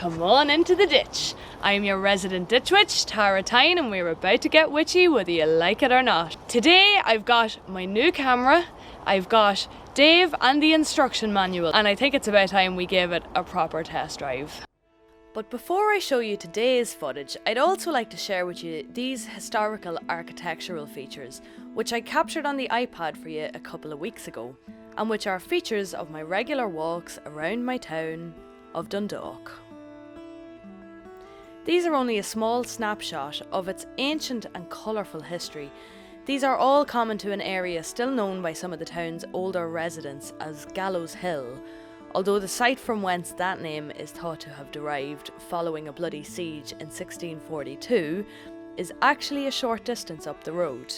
come on into the ditch. I'm your resident ditch witch, Tara Tyne, and we're about to get witchy whether you like it or not. Today I've got my new camera, I've got Dave and the instruction manual, and I think it's about time we gave it a proper test drive. But before I show you today's footage, I'd also like to share with you these historical architectural features, which I captured on the iPad for you a couple of weeks ago, and which are features of my regular walks around my town of Dundalk. These are only a small snapshot of its ancient and colourful history. These are all common to an area still known by some of the town's older residents as Gallows Hill, although the site from whence that name is thought to have derived following a bloody siege in 1642 is actually a short distance up the road.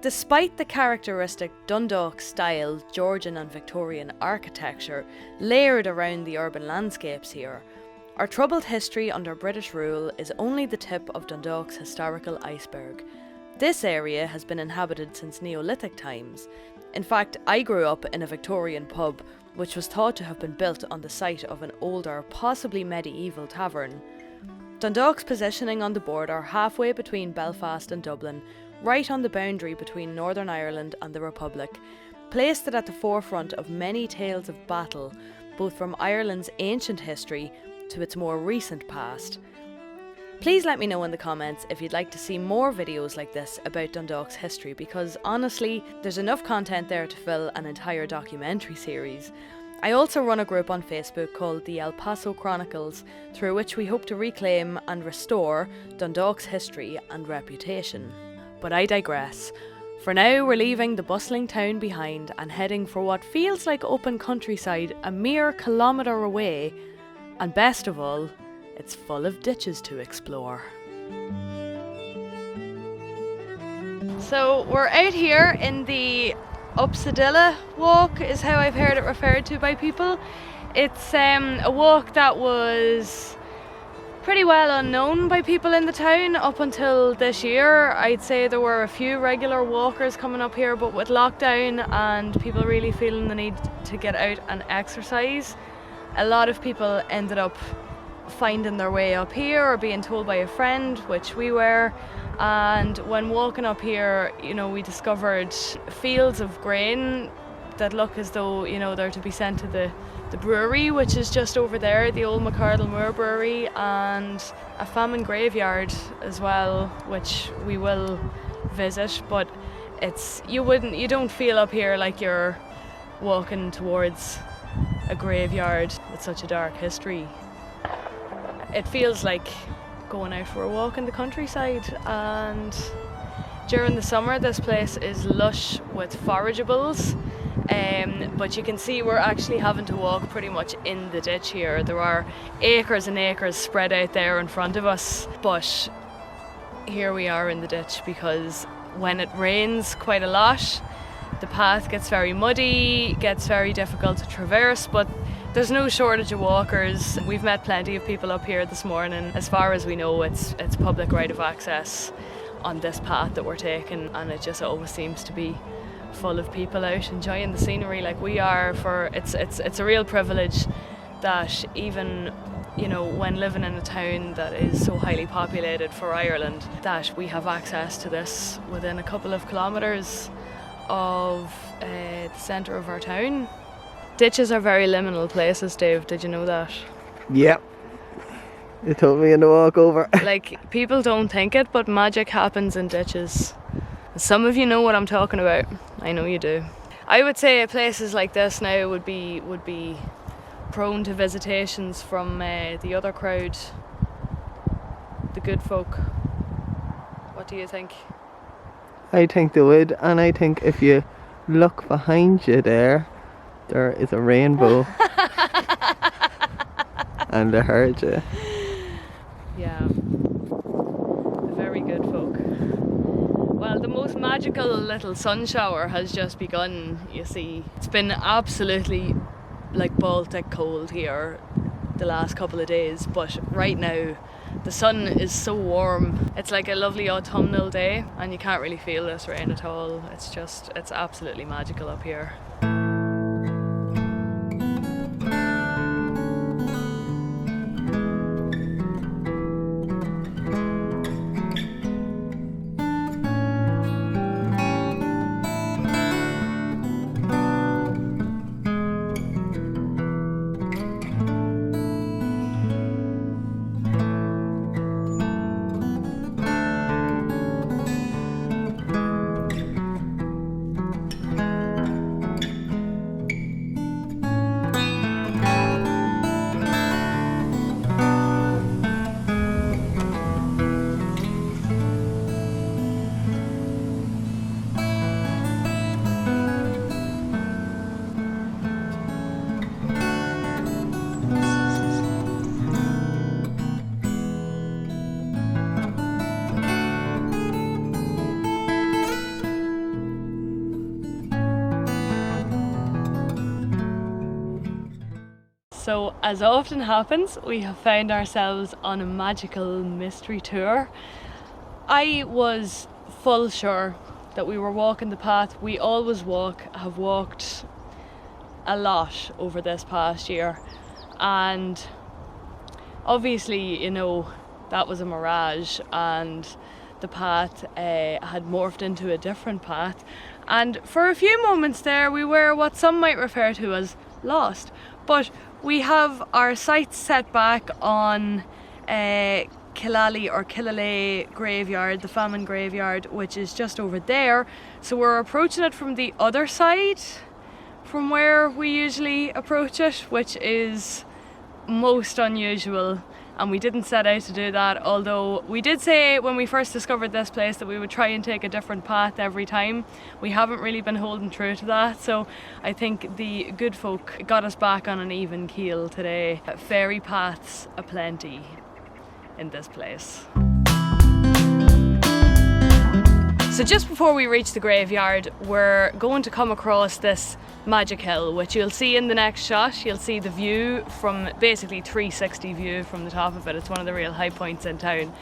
Despite the characteristic Dundalk-style Georgian and Victorian architecture layered around the urban landscapes here, our troubled history under British rule is only the tip of Dundalk's historical iceberg. This area has been inhabited since Neolithic times. In fact, I grew up in a Victorian pub, which was thought to have been built on the site of an older, possibly medieval tavern. Dundalk's positioning on the border halfway between Belfast and Dublin, right on the boundary between Northern Ireland and the Republic, placed it at the forefront of many tales of battle, both from Ireland's ancient history to its more recent past. Please let me know in the comments if you'd like to see more videos like this about Dundalk's history, because honestly, there's enough content there to fill an entire documentary series. I also run a group on Facebook called the El Paso Chronicles, through which we hope to reclaim and restore Dundalk's history and reputation. But I digress. For now, we're leaving the bustling town behind and heading for what feels like open countryside a mere kilometre away, and best of all, it's full of ditches to explore. So we're out here in the Upsadilla walk, is how I've heard it referred to by people. It's a walk that was pretty well unknown by people in the town up until this year. I'd say there were a few regular walkers coming up here, but with lockdown and people really feeling the need to get out and exercise, a lot of people ended up finding their way up here or being told by a friend, which we were. And when walking up here, we discovered fields of grain that look as though, they're to be sent to the brewery, which is just over there, the old McArdle Moor Brewery, and a Famine Graveyard as well, which we will visit. But you don't feel up here like you're walking towards a graveyard with such a dark history. It feels like going out for a walk in the countryside, and during the summer this place is lush with forageables, but you can see we're actually having to walk pretty much in the ditch here. There are acres and acres spread out there in front of us, but here we are in the ditch because when it rains quite a lot, the path gets very muddy, gets very difficult to traverse, but there's no shortage of walkers. We've met plenty of people up here this morning. As far as we know, it's public right of access on this path that we're taking, and it just always seems to be full of people out enjoying the scenery like we are. It's a real privilege that even when living in a town that is so highly populated for Ireland, that we have access to this within a couple of kilometres of the centre of our town. Ditches are very liminal places, Dave. Did you know that? Yep. You told me in the walk over. Like, people don't think it, but magic happens in ditches. Some of you know what I'm talking about. I know you do. I would say places like this now would be prone to visitations from the other crowd, the good folk. What do you think? I think they would, and I think if you look behind you there is a rainbow. And I heard you. Yeah. Very good folk. Well, the most magical little sun shower has just begun, you see. It's been absolutely like Baltic cold here the last couple of days, but right now the sun is so warm. It's like a lovely autumnal day and you can't really feel this rain at all. It's absolutely magical up here. So, as often happens, we have found ourselves on a magical mystery tour. I was full sure that we were walking the path we always have walked a lot over this past year, and obviously, you know, that was a mirage, and the path had morphed into a different path, and for a few moments there we were what some might refer to as lost. But we have our sights set back on Kilali Graveyard, the Famine Graveyard, which is just over there. So we're approaching it from the other side, from where we usually approach it, which is most unusual. And we didn't set out to do that, although we did say when we first discovered this place that we would try and take a different path every time. We haven't really been holding true to that, so I think the good folk got us back on an even keel today. Fairy paths aplenty in this place. So just before we reach the graveyard, we're going to come across this magic hill, which you'll see in the next shot. You'll see the view from basically 360 view from the top of it. It's one of the real high points in town.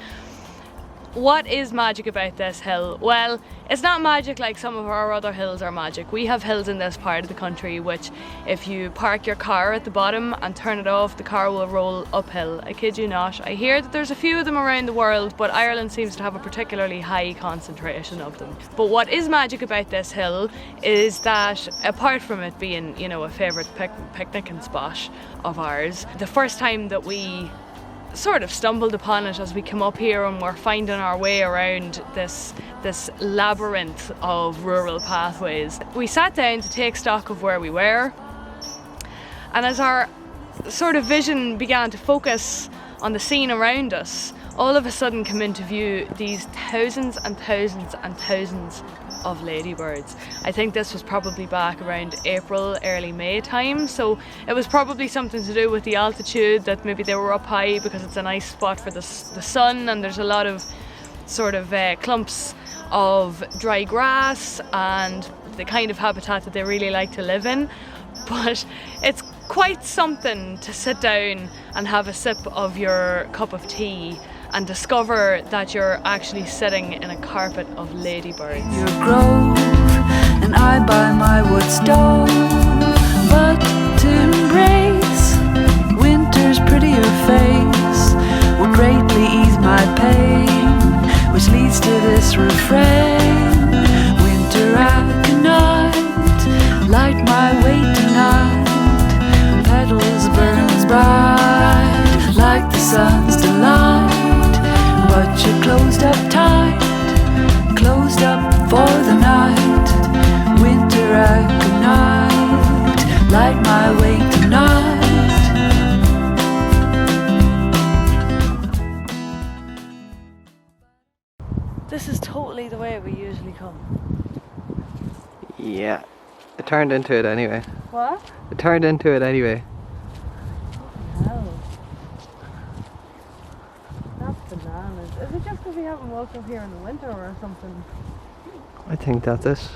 What is magic about this hill? Well, it's not magic like some of our other hills are magic. We have hills in this part of the country which, if you park your car at the bottom and turn it off, the car will roll uphill. I kid you not. I hear that there's a few of them around the world, but Ireland seems to have a particularly high concentration of them. But what is magic about this hill is that, apart from it being, you know, a favourite picnicking spot of ours, the first time that we sort of stumbled upon it as we come up here and we're finding our way around this labyrinth of rural pathways, we sat down to take stock of where we were, and as our sort of vision began to focus on the scene around us, all of a sudden come into view these thousands and thousands and thousands of ladybirds. I think this was probably back around April, early May time, so it was probably something to do with the altitude, that maybe they were up high because it's a nice spot for the sun, and there's a lot of sort of clumps of dry grass and the kind of habitat that they really like to live in. But it's quite something to sit down and have a sip of your cup of tea and discover that you're actually sitting in a carpet of ladybirds. Your grove, and I by my wood stove, but to embrace winter's prettier face would greatly ease my pain, which leads to this refrain: winter I cannot light my way tonight, petals burn bright like the sun's delight. But you're closed up tight, closed up for the night. Winter I could not light my way tonight. This is totally the way we usually come. Yeah, it turned into it anyway. What? It turned into it anyway. Hell. That's bananas. Is it just because we haven't walked up here in the winter or something? I think that's it.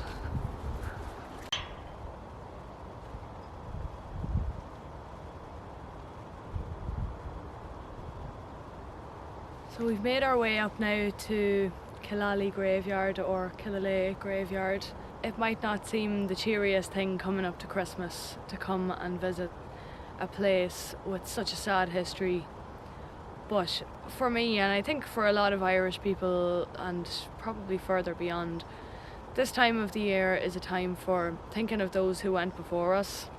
So we've made our way up now to Kilali Graveyard, or Killally Graveyard. It might not seem the cheeriest thing coming up to Christmas to come and visit a place with such a sad history, but for me, and I think for a lot of Irish people and probably further beyond, this time of the year is a time for thinking of those who went before us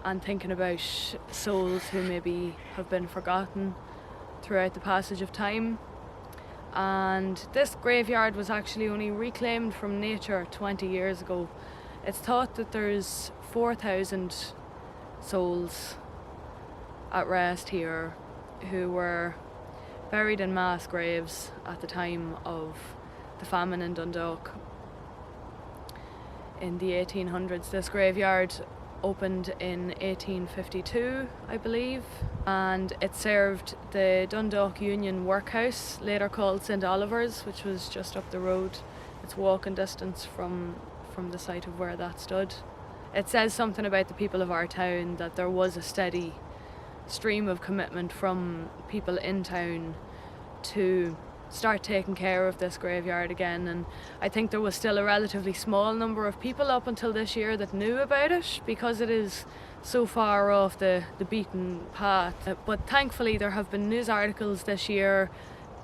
and thinking about souls who maybe have been forgotten throughout the passage of time. And this graveyard was actually only reclaimed from nature 20 years ago. It's thought that there's 4,000 souls at rest here who were buried in mass graves at the time of the famine in Dundalk in the 1800s. This graveyard opened in 1852, I believe, and it served the Dundalk Union Workhouse, later called St Oliver's, which was just up the road. It's walking distance from the site of where that stood. it says something about the people of our town that there was a steady stream of commitment from people in town to start taking care of this graveyard again. And I think there was still a relatively small number of people up until this year that knew about it, because it is so far off the beaten path. But thankfully there have been news articles this year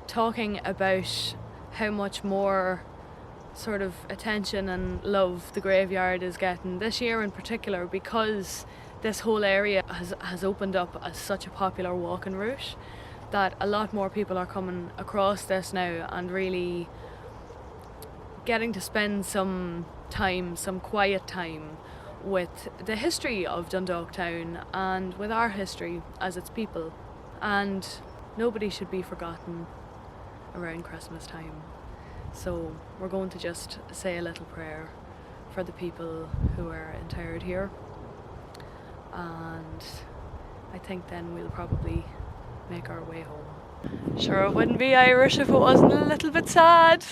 talking about how much more sort of attention and love the graveyard is getting this year in particular, because this whole area has opened up as such a popular walking route that a lot more people are coming across this now and really getting to spend some time, some quiet time, with the history of Dundalk town and with our history as its people. And nobody should be forgotten around Christmas time. So we're going to just say a little prayer for the people who are interred here, and I think then we'll probably make our way home. Sure, it wouldn't be Irish if it wasn't a little bit sad.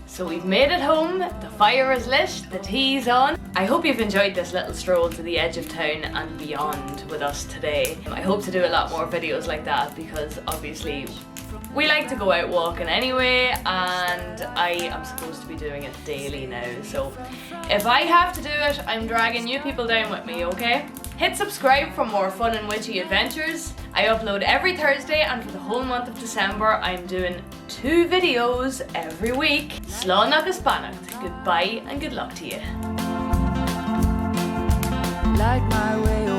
So we've made it home, the fire is lit, the tea's on. I hope you've enjoyed this little stroll to the edge of town and beyond with us today. I hope to do a lot more videos like that, because obviously we like to go out walking anyway, and I am supposed to be doing it daily now. So if I have to do it, I'm dragging you people down with me, okay? Hit subscribe for more fun and witchy adventures. I upload every Thursday, and for the whole month of December I'm doing 2 videos every week. Slán agus beannacht. Goodbye and good luck to you. Light my way